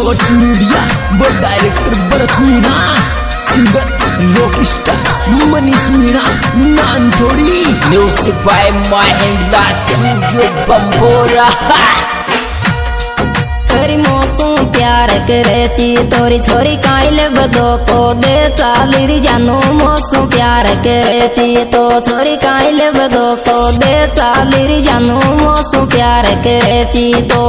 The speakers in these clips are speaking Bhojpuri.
रिकॉर्ड्स मीडिया व director Bharat Meena, singer rockstar Manish Meena नांथोड़ी, music by Mahendra studio Bambora. तेरी मौसम प्यार करे ची तोरी छोरी काइले बदो को दे चाली री जानू मौसम प्यार करे ची तो छोरी काइले बदो को दे चाली री जानू मौसम प्यार करे ची तो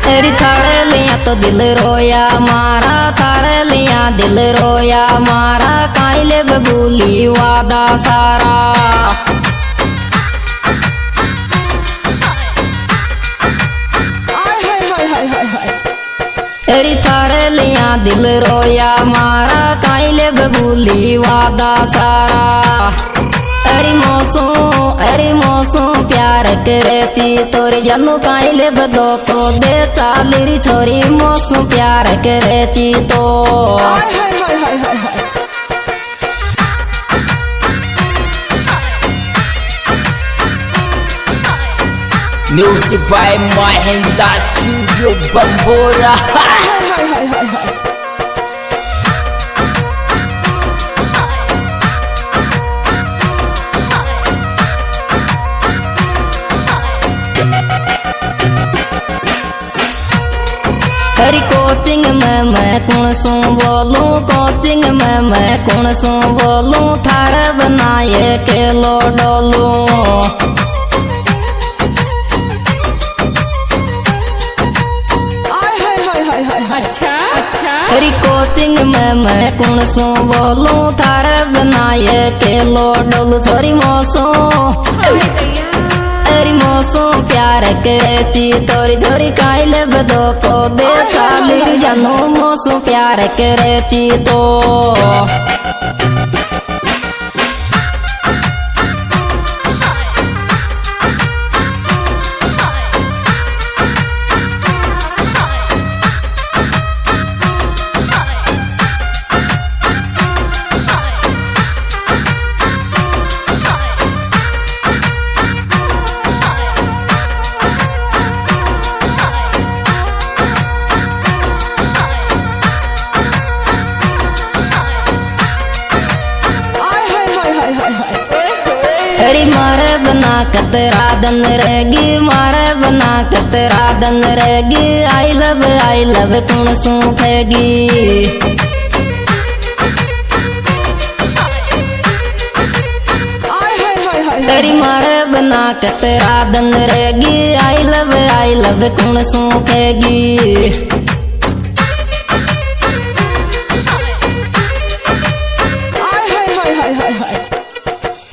तेरी थारे लिया तो दिल रोया मारा, थारे लिया दिल रोया मारा, काइले बबूली वादा सारा। तेरी थारे लिया दिल रोया मारा, काइले बबूली वादा सारा। अरे मौसम प्यार करे ची तोरी जानू काइले बदो को दे चाली री छोरी मौसम प्यार करे ची तो music by Mahendra studio Bambora. तेरी कोचिंग में मैं कौन सू बोलूं, कोचिंग में मैं कौन सू बोलूं, थारे बनाए के लो डोलूं। अच्छा तेरी कोचिंग में मैं कौन सू बोलूं, थारे बनाए के लो डोलूं। छोरी मौसम प्यार करे ची तोरी छोरी काइले बदो को दे चाली री जानू मौसम प्यार करे ची तो तेरी मारे बना कतरा दन रहेगी, मारे बना कतरा दन रहेगी, आई लव कौन सूखेगी। तेरी मारे बना कतरा दन रहेगी, आई लव कौन सूखेगी।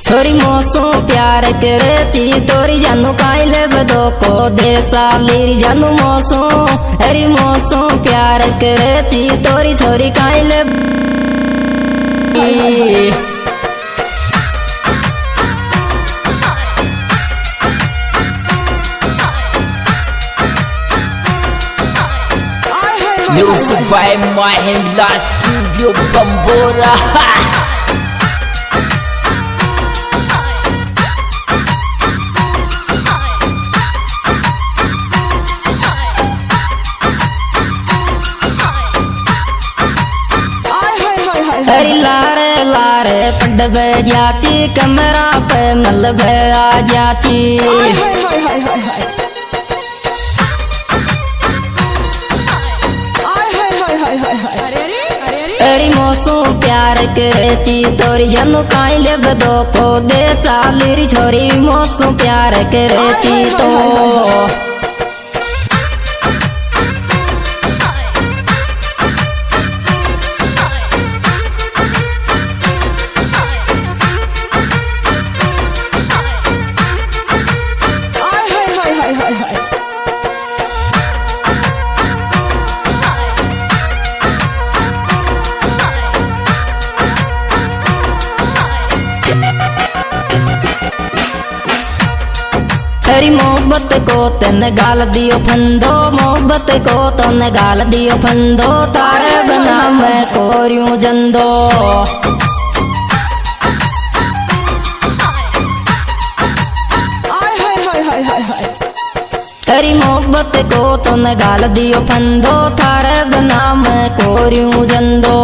छोरी मौसम प्यार करे ची तोरी जानू काइले बदो को दे चाली री जानू मौसम। अरे मौसम प्यार करे ची तोरी छोरी काइले music by Mahendra studio Bambora. अरे लारे लारे पड़बे जाची, कमरा पे मलबे आ जाची। अरे मौसम प्यार करे ची तोरी जानू काइले बदो को दे चाली री छोरी मौसम प्यार करे ची तो तेरी मोहब्बत को तन गाल दियो फंदो, मोहब्बत को तन गाल दियो फंदो, तारे बना मैं कोरियूं जंदो। तेरी मोहब्बत को तो न गाल दियो फंदो, थारे बना मैं कोरियूं जंदो।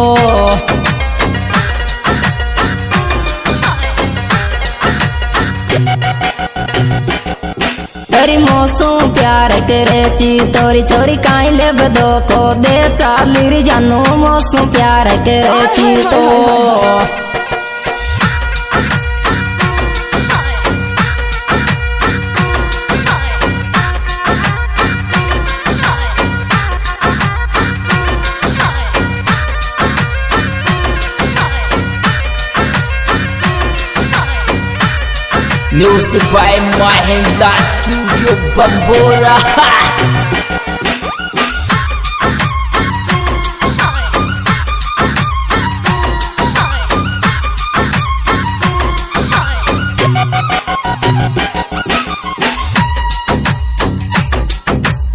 तेरी मोसू प्यार करे ची तोरी छोरी काई ले बदो को दे चाली री जानू, मोसू प्यार करे ची तो। Music by Mahindra Studio Bambora.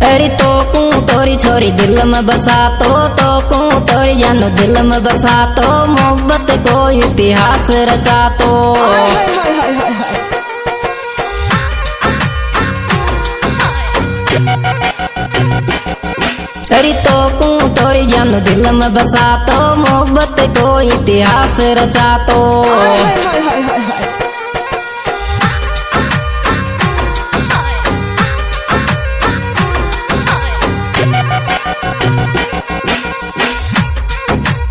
तेरी तो तोरी छोरी दिल में बसा तो तोरी जानू दिल में बसा तो, मोहब्बत को इतिहास रचा तो। तेरी तो तोरी जानू दिल में बसा तो, मोहब्बत को इतिहास रचा तो।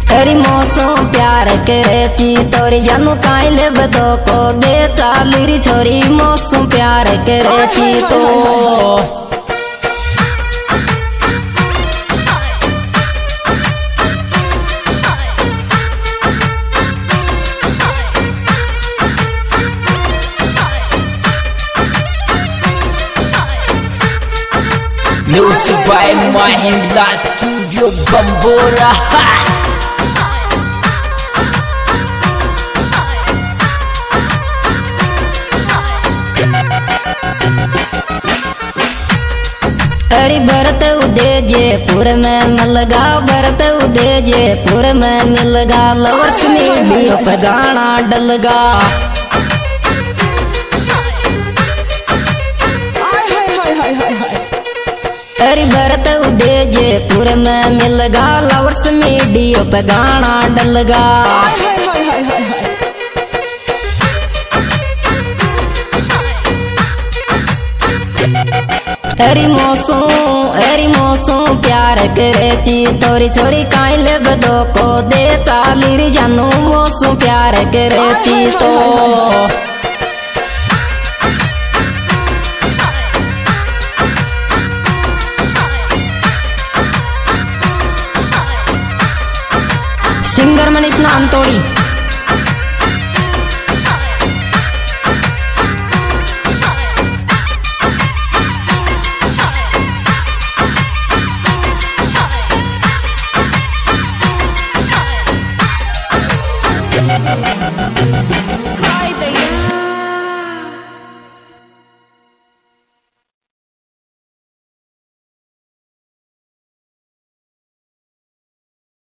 तेरी मोसो प्यार करे ची तोरी जानू काई ले बदो को दे चाली री छोरी, मोसो प्यार करे ची तो। Music by Mahindra Studio Bambora. अरे भरत उदे जयपुर में मिलगा, भरत उदे जयपुर में मिलगा, लवर्स में भी गाना डलगा। अरे भरत उदे जयपुर में मिलगा, लवर्स मीडियो पे गाना डलगा। एरी मोसो प्यार करे ची तोरी छोरी काई ले बदो को दे चाली री जानू, मोसो प्यार करे ची तो। सिंगर मनीष नानतोड़ी।